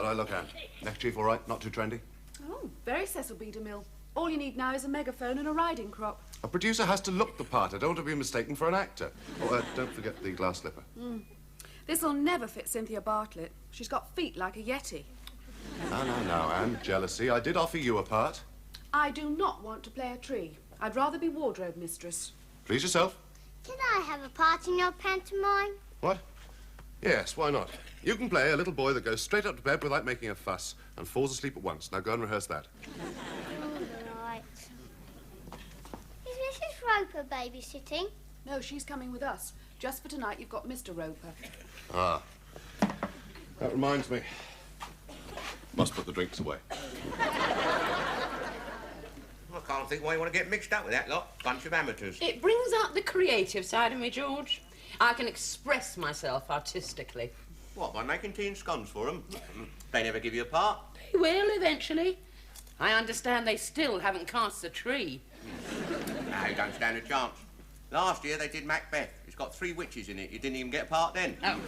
I look at? Neckerchief all right? Not too trendy? Oh, very Cecil B. DeMille. All you need now is a megaphone and a riding crop. A producer has to look the part. I don't want to be mistaken for an actor. Oh, don't forget the glass slipper. This'll never fit Cynthia Bartlett. She's got feet like a yeti. No, Anne. Jealousy. I did offer you a part. I do not want to play a tree. I'd rather be wardrobe mistress. Please yourself. Can I have a part in your pantomime? What? Yes, why not? You can play a little boy that goes straight up to bed without making a fuss and falls asleep at once. Now go and rehearse that. All right. Is Mrs. Roper babysitting? No, she's coming with us. Just for tonight, you've got Mr. Roper. Ah. That reminds me. Must put the drinks away. I can't think why you want to get mixed up with that lot. Bunch of amateurs. It brings out the creative side of me, George. I can express myself artistically. What, by making tea and scones for them? They never give you a part. They will eventually. I understand they still haven't cast a tree. No, you don't stand a chance. Last year they did Macbeth. It's got 3 witches in it. You didn't even get a part then. Oh.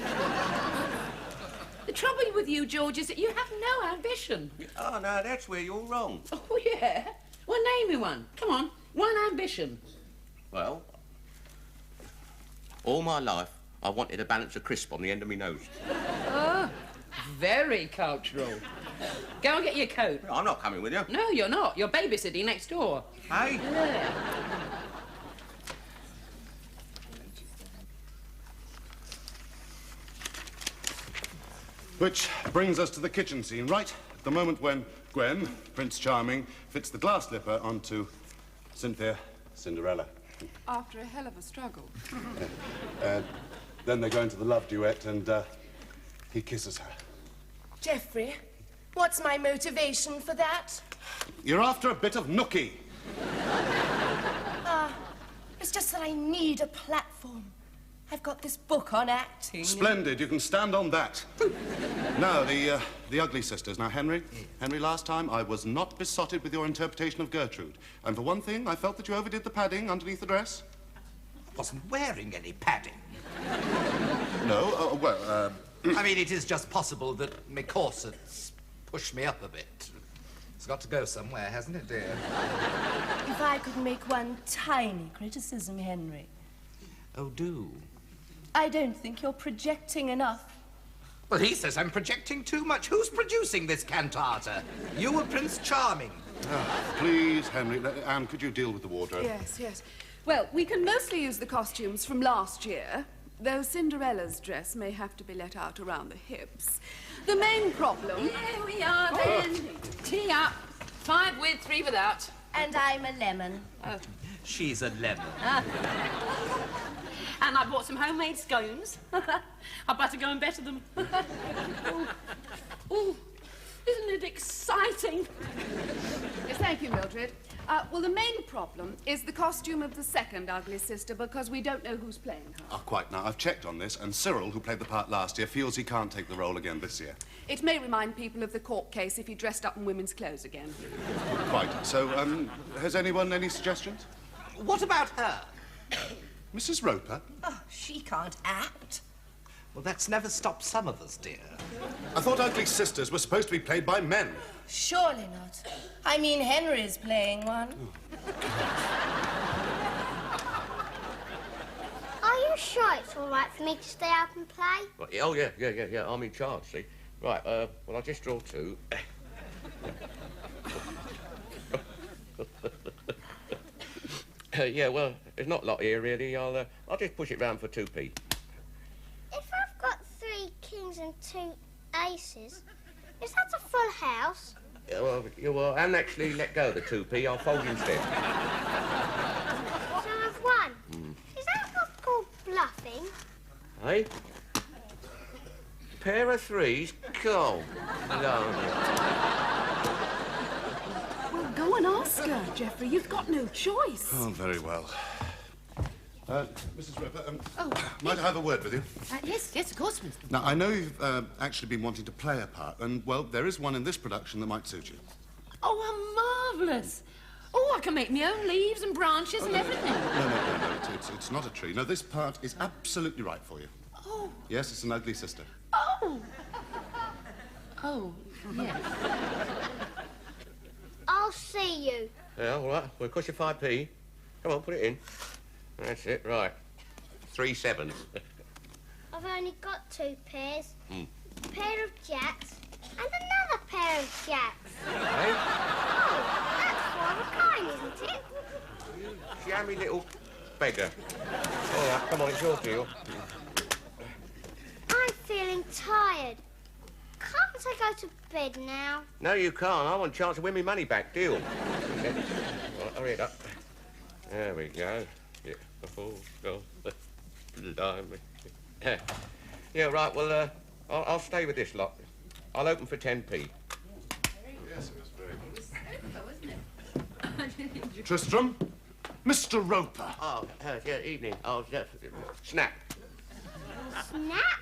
The trouble with you, George, is that you have no ambition. Oh, no, that's where you're wrong. Oh, yeah? Well, name me one. Come on, one ambition. Well, all my life, I wanted a balance of crisp on the end of my nose. Oh, very cultural. Go and get your coat. I'm not coming with you. No, you're not. You're babysitting next door. Hey? Yeah. Which brings us to the kitchen scene, right? At the moment when Gwen, Prince Charming, fits the glass slipper onto Cynthia, Cinderella. After a hell of a struggle. Then they go into the love duet and he kisses her. Geoffrey, what's my motivation for that? You're after a bit of nookie. It's just that I need a platform. I've got this book on acting. Splendid, you can stand on that. Now, the ugly sisters. Now, Henry, last time I was not besotted with your interpretation of Gertrude. And for one thing, I felt that you overdid the padding underneath the dress. I wasn't wearing any padding. No, I mean, it is just possible that my corsets push me up a bit. It's got to go somewhere, hasn't it, dear? If I could make one tiny criticism, Henry. Oh, do? I don't think you're projecting enough. Well, he says I'm projecting too much. Who's producing this cantata? You or Prince Charming? Please, Henry. Anne, could you deal with the wardrobe? Yes. Well, we can mostly use the costumes from last year, though Cinderella's dress may have to be let out around the hips. The main problem... Here we are, then. Tea up. 5 with, 3 without. And I'm a lemon. Oh. She's a lemon. And I bought some homemade scones. I'd better go and better them. Ooh, isn't it exciting? Yes, thank you, Mildred. Well, the main problem is the costume of the second ugly sister, because we don't know who's playing her. Oh, quite. Now, I've checked on this, and Cyril, who played the part last year, feels he can't take the role again this year. It may remind people of the court case if he dressed up in women's clothes again. Quite. So, has anyone any suggestions? What about her? Mrs. Roper? Oh, she can't act. Well, that's never stopped some of us, dear. I thought ugly sisters were supposed to be played by men. Surely not. I mean, Henry's playing one. Are you sure it's all right for me to stay up and play? Right, oh, yeah. I'm in charge, see. Right, well, I'll just draw 2. Yeah, well, there's not a lot here, really. I'll just push it round for 2p. If I've got 3 kings and 2 aces, is that a full house? Yeah, well, I haven't actually let go of the 2p. I'll fold instead. So I've won. Is that what's called bluffing? Hey? Pair of 3s? Go. No. Well, go and ask her, Geoffrey. You've got no choice. Oh, very well. Mrs. Roper, might I have a word with you? Yes, of course, Mr. Now, I know you've actually been wanting to play a part, and, well, there is one in this production that might suit you. Oh, how marvellous. Oh, I can make my own leaves and branches and everything. No. It's not a tree. No, this part is absolutely right for you. Oh. Yes, it's an ugly sister. Oh. Oh, yes. I'll see you. Yeah, all right. Well, it cost you 5p. Come on, put it in. That's it, right. 3 sevens. I've only got 2 pairs. A pair of jacks and another pair of jacks. Hey? Oh, that's one of a kind, isn't it? Jammy little beggar. All right, come on, it's your deal. I'm feeling tired. Can't I go to bed now? No, you can't. I want a chance to win me money back. Deal. Right, hurry it up. There we go. Yeah. Oh, God. Blimey. Yeah, right. Well, I'll stay with this lot. I'll open for 10p. Yes, it was very... Tristram? Mr. Roper. Oh, yeah, evening. Oh, snap. Snap?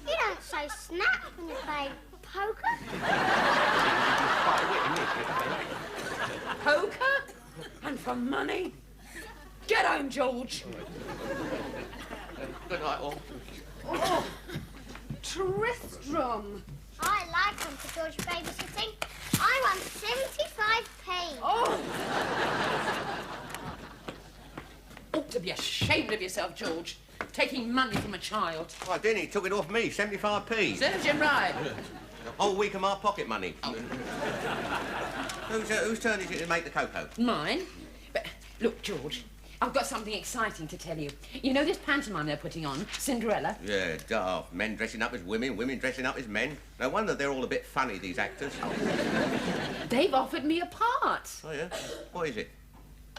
You don't say snap when you play poker. Poker? And for money? Get home, George. Good night, all. Oh, Tristram. I like Uncle George babysitting. I won 75p. Oh, Ought to be ashamed of yourself, George. Taking money from a child. Well, I didn't. He took it off me, 75p. Serves him right. A whole week of my pocket money. Whose turn is it to make the cocoa? Mine. But look, George, I've got something exciting to tell you. You know this pantomime they're putting on, Cinderella? Yeah, daft. Men dressing up as women, women dressing up as men. No wonder they're all a bit funny, these actors. They've offered me a part. Oh, yeah? What is it?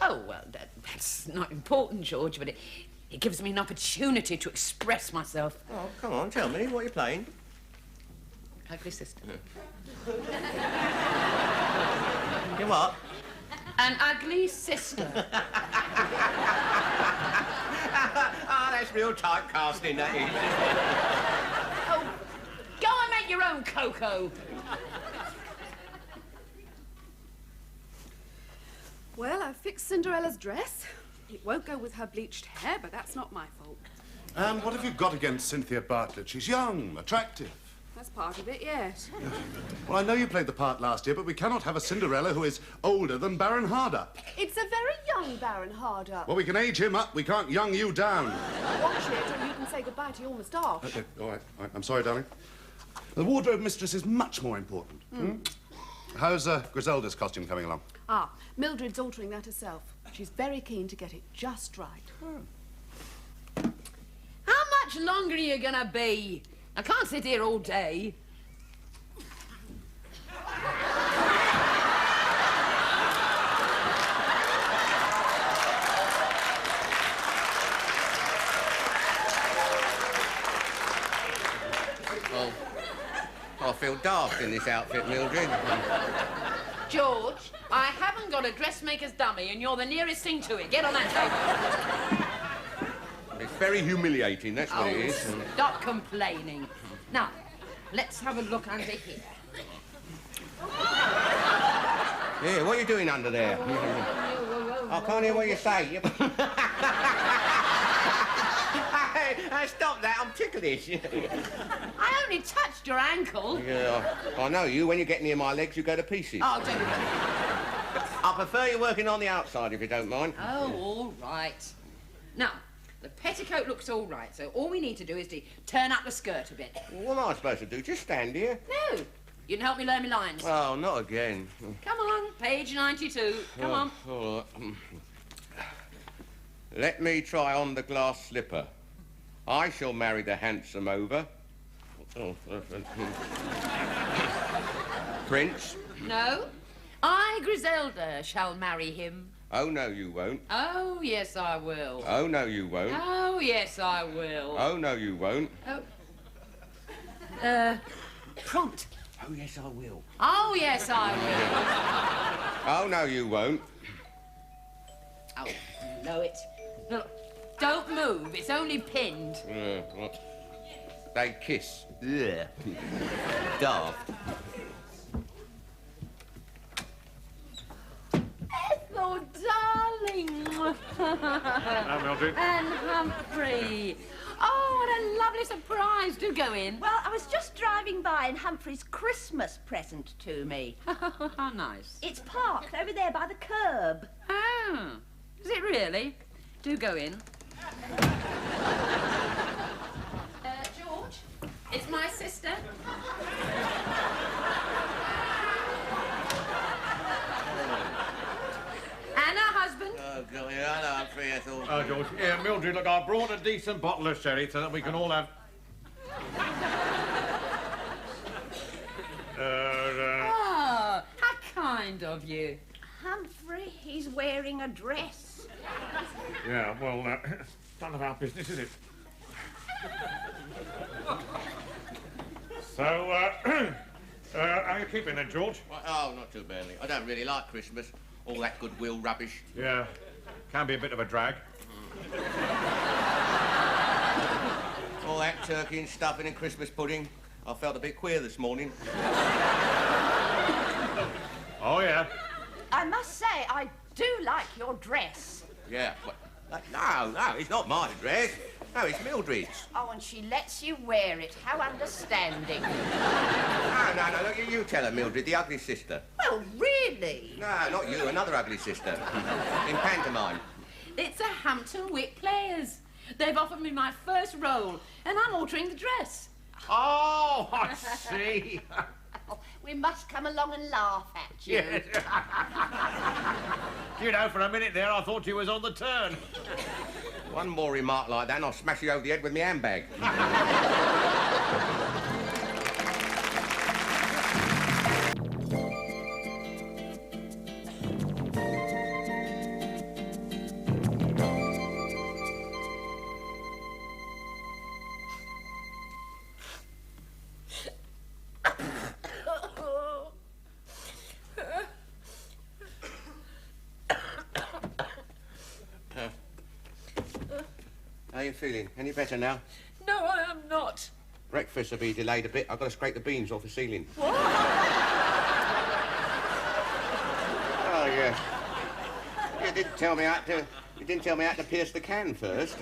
Oh, well, that's not important, George, but it gives me an opportunity to express myself. Oh, come on, tell me. What are you playing? Ugly sister. You what? An ugly sister. Oh, that's real typecasting, that is. Oh, go and make your own cocoa. well, I've fixed Cinderella's dress. It won't go with her bleached hair, but that's not my fault. And what have you got against Cynthia Bartlett? She's young, attractive. That's part of it, yes. Well, I know you played the part last year, but we cannot have a Cinderella who is older than Baron Hardup. It's a very young Baron Hardup. Well, we can age him up. We can't young you down. Watch it, or you can say goodbye to your moustache. Okay, all right. I'm sorry, darling. The wardrobe mistress is much more important. How's Griselda's costume coming along? Ah, Mildred's altering that herself. She's very keen to get it just right. How much longer are you gonna be? I can't sit here all day. Oh, I feel daft in this outfit, Mildred. George, I haven't got a dressmaker's dummy, and you're the nearest thing to it. Get on that table. It's very humiliating, that's what it is. Stop complaining. Now, let's have a look under here. Yeah, what are you doing under there? I can't hear what you say. Hey, stop that, I'm ticklish. I only touched your ankle. Yeah, I know you. When you get near my legs, you go to pieces. Oh, don't... I prefer you working on the outside, if you don't mind. Oh, all right. Now, the petticoat looks all right, so all we need to do is to turn up the skirt a bit. What am I supposed to do? Just stand here? No, you can help me learn my lines. Oh, not again. Come on, page 92. Come on. All right. Let me try on the glass slipper. I shall marry the handsome over. Prince? No, I, Griselda, shall marry him. Oh, no, you won't. Oh, yes, I will. Oh, no, you won't. Oh, yes, I will. Oh, no, you won't. Prompt. Oh, yes, I will. Oh, yes, I Oh, no, you won't. will. Oh, you know it. Look, don't move. It's only pinned. Well, they kiss. Ugh. Daft. Oh, darling. Mildred. And Humphrey. Oh, Oh, what a lovely surprise. Do go in. Well, I was just driving by and Humphrey's Christmas present to me. How nice. It's parked over there by the curb. Oh, is it really? Do go in. George, it's my sister. And her husband. Oh, God, yeah, I know, Humphrey, that's all. Oh, George. Yeah, Mildred, look, I brought a decent bottle of sherry so that we can all have... Oh, how kind of you. Humphrey, he's wearing a dress. Yeah, well, none of our business, is it? So, how you keeping then, George? Well, oh, not too badly. I don't really like Christmas. All that goodwill rubbish. Yeah, can be a bit of a drag. All that turkey and stuffing and Christmas pudding. I felt a bit queer this morning. Oh, yeah. I must say, I do like your dress. Yeah, but... No, it's not my dress. No, it's Mildred's. Oh, and she lets you wear it. How understanding. No, look, you tell her, Mildred, the ugly sister. Well, really? No, not you, another ugly sister. In pantomime. It's the Hampton Wick Players. They've offered me my first role, and I'm altering the dress. Oh, I see. We must come along and laugh at you. Yes. You know, for a minute there, I thought you was on the turn. One more remark like that and I'll smash you over the head with my handbag. How you feeling? Any better now? No, I am not. Breakfast will be delayed a bit. I've got to scrape the beams off the ceiling. What? Oh, yeah. You didn't tell me how to pierce the can first.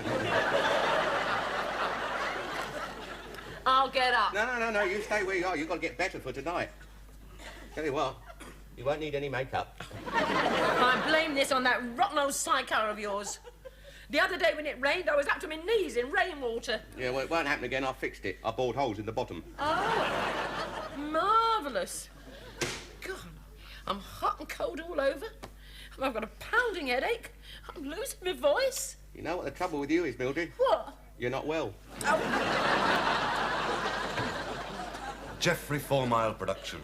I'll get up. No. You stay where you are. You've got to get better for tonight. Tell you what, you won't need any makeup. I blame this on that rotten old sidecar of yours. The other day when it rained, I was up to my knees in rainwater. Yeah, well, it won't happen again. I fixed it. I bored holes in the bottom. Oh, marvellous. God, I'm hot and cold all over. I've got a pounding headache. I'm losing my voice. You know what the trouble with you is, Mildred? What? You're not well. Geoffrey 4 Mile production.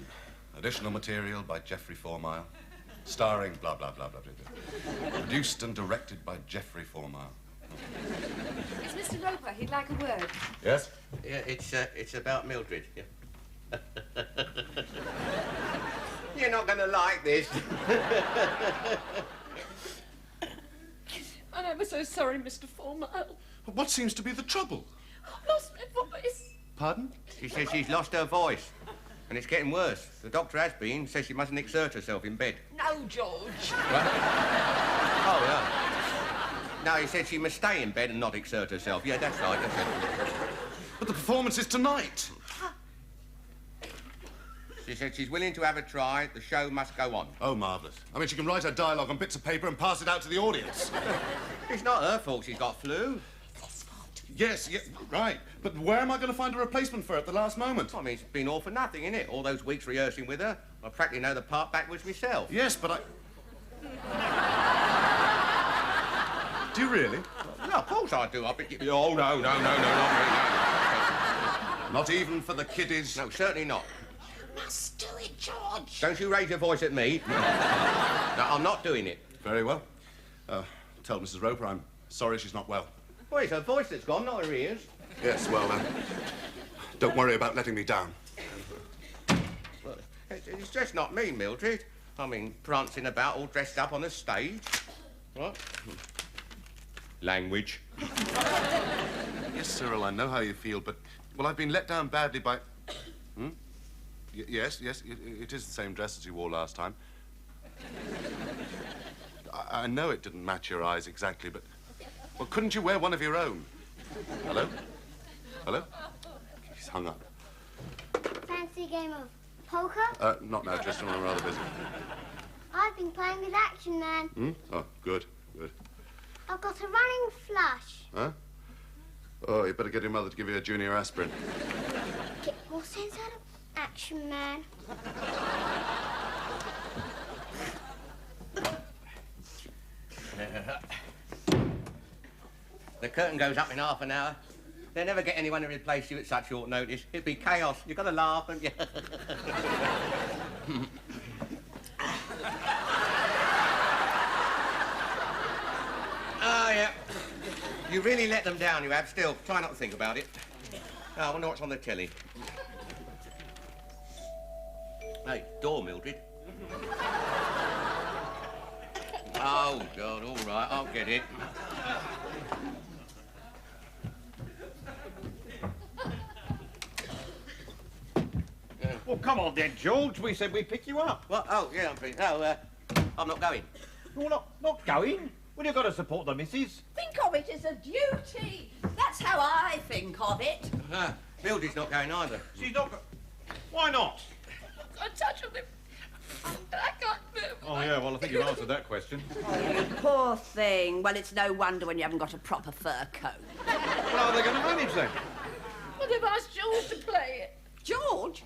Additional material by Geoffrey 4 Mile. Starring blah, blah, blah, blah, blah, blah. Produced and directed by Geoffrey 4 Mile. It's Mr. Roper. He'd like a word. Yes? Yeah, it's about Mildred. Yeah. You're not going to like this. I'm ever so sorry, Mr. 4 Mile. What seems to be the trouble? I've lost my voice. Pardon? She says she's lost her voice. And it's getting worse. The doctor has been, says she mustn't exert herself in bed. No, George. What? Oh, yeah. No, he said she must stay in bed and not exert herself. Yeah, that's right, that's it. But the performance is tonight. She said she's willing to have a try. The show must go on. Oh, marvellous. I mean, she can write her dialogue on bits of paper and pass it out to the audience. It's not her fault she's got flu. Yes, right. But where am I going to find a replacement for her at the last moment? I mean, it's been all for nothing, innit? All those weeks rehearsing with her. I practically know the part backwards myself. Yes, but Do you really? No, of course I do. Oh, no, not me, Not even for the kiddies? no. No, certainly not. Must do it, George. Don't you raise your voice at me. No, I'm not doing it. Very well. Tell Mrs. Roper I'm sorry she's not well. Well, it's her voice that's gone, not her ears. Yes, well, don't worry about letting me down. Well, it's just not me, Mildred. I mean, prancing about all dressed up on the stage. What? Language. Yes, Cyril, I know how you feel, but... Well, I've been let down badly by... Yes, it is the same dress as you wore last time. I know it didn't match your eyes exactly, but... Well, couldn't you wear one of your own? Hello? Hello? He's hung up. Fancy a game of poker? Not now, Tristan. I'm rather busy. I've been playing with Action Man. Hmm? Oh, good, good. I've got a running flush. Huh? Oh, you better get your mother to give you a junior aspirin. Get more sense out of Action Man. The curtain goes up in half an hour. They never get anyone to replace you at such short notice. It'd be chaos. You've got to laugh, and you? Oh, yeah. You really let them down, you have. Still, try not to think about it. Oh, I wonder what's on the telly. Hey, door, Mildred. Oh, God, all right, I'll get it. Well, come on then, George. We said we'd pick you up. What? Oh, yeah, I'm not going. Well, not going. Well, you've got to support the missus. Think of it as a duty. That's how I think of it. Mildred's not going either. She's not Why not? I can't touch on him. I can't move. Oh, yeah, well, I think you've answered that question. You poor thing. Well, it's no wonder when you haven't got a proper fur coat. Well, how are they going to manage then? Well, they've asked George to play it. George?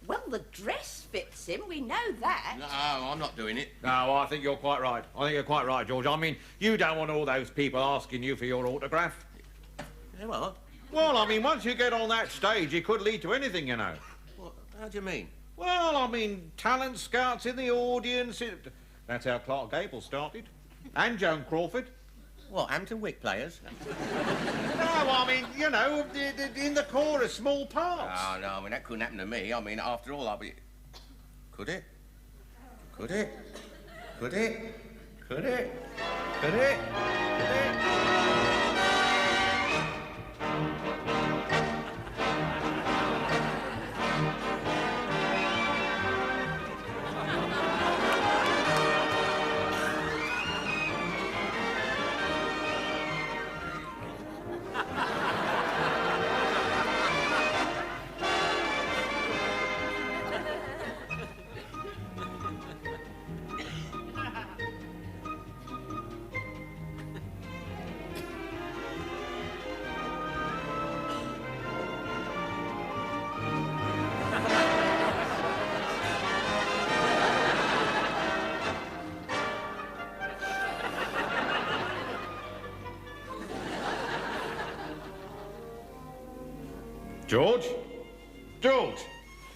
Well, the dress fits him. We know that. No, I'm not doing it. No, I think you're quite right. I think you're quite right, George. I mean, you don't want all those people asking you for your autograph. You what? Well, I mean, once you get on that stage, it could lead to anything, you know. What? How do you mean? Well, I mean, talent scouts in the audience. That's how Clark Gable started. And Joan Crawford. What, Hampton Wick players? No, I mean, you know, in the chorus, small parts. Oh, no, I mean, that couldn't happen to me. I mean, after all, I'll be... Could it? Could it? Could it? Could it? Could it? Could it? George? George!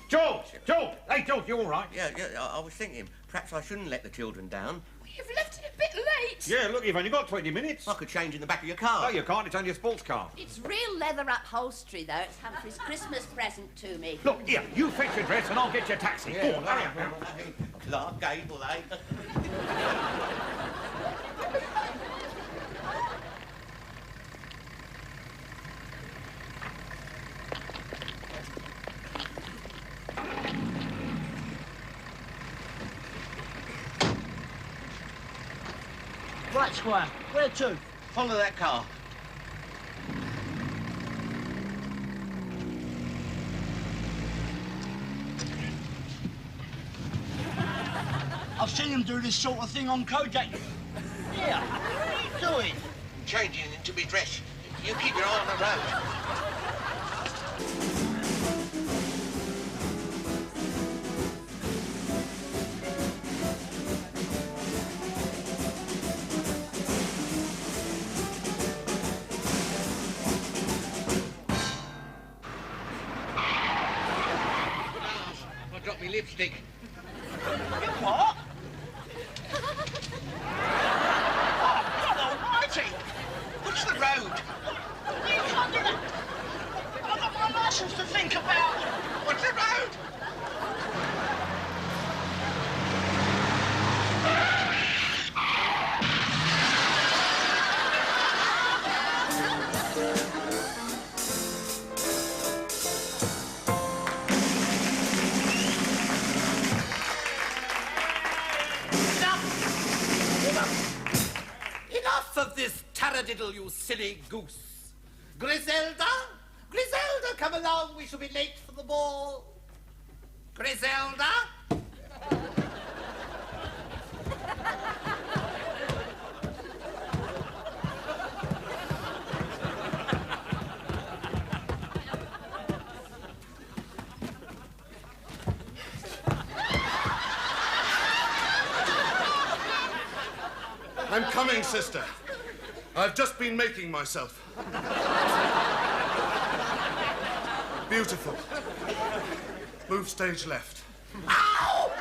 George! George! Hey, George, you all right? Yeah, I was thinking, perhaps I shouldn't let the children down. You've left it a bit late. Yeah, look, you've only got 20 minutes. I could change in the back of your car. No, you can't. It's only a sports car. It's real leather upholstery, though. It's Humphrey's Christmas present to me. Look, here, you fetch your dress and I'll get your taxi. Yeah, Go on, hurry up. Hey, Clark Gable, eh? Right, Squire. Where to? Follow that car. I've seen him do this sort of thing on Kodak. Yeah, what are you doing? Changing into my dress. You keep your eye on the road. I dropped my lipstick. What? Oh, God almighty! What's the road? You can't do that. I've got my licence to think about. What's the road? Enough of this taradiddle, you silly goose. Griselda? Griselda, come along. We shall be late for the ball. Griselda? I'm coming, sister. I've just been making myself. Beautiful. Move stage left. Ow!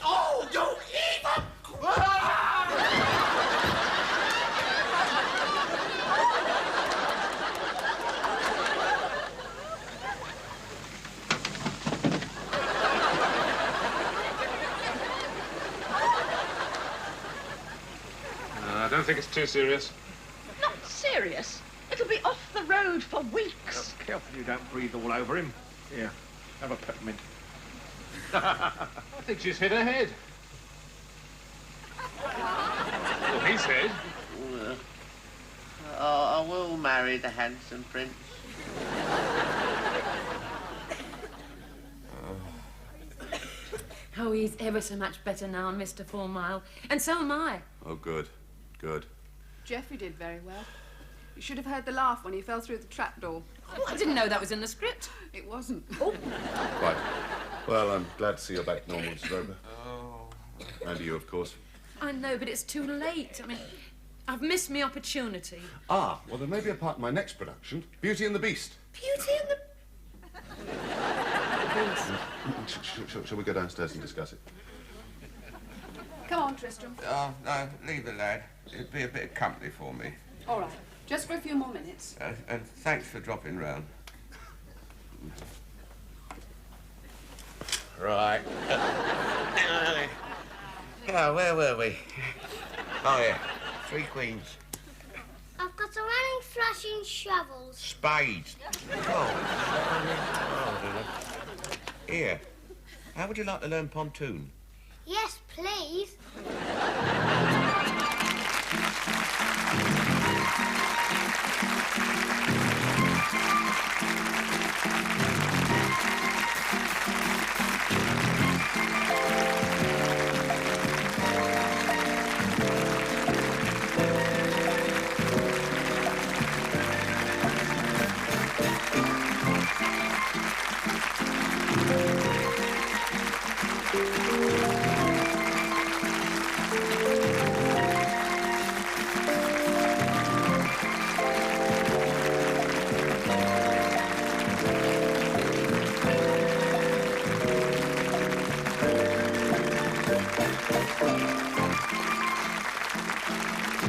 Oh, you evil! I don't think it's too serious. Not serious. It'll be off the road for weeks. Careful you don't breathe all over him. Here, have a peppermint. I think she's hit her head. Well, he's head. I will marry the handsome prince. Oh, he's ever so much better now, Mr. 4 Mile. And so am I. Oh, good. Good. Geoffrey did very well. You should have heard the laugh when he fell through the trapdoor. Oh, I didn't know that was in the script. It wasn't. Oh. Right. Well, I'm glad to see you're back normal, Mrs. Roper. Oh. And you, of course. I know, but it's too late. I mean, I've missed my opportunity. Ah, well, there may be a part in my next production, Beauty and the Beast. Beauty and the... Shall we go downstairs and discuss it? Come on, Tristram. Oh, no, leave it, lad. It'd be a bit of company for me. All right. Just for a few more minutes. And thanks for dropping round. Right. Oh, where were we? Oh, yeah. 3 queens. I've got a running, flashing shovels. Spades. Here. How would you like to learn pontoon? Yes, please.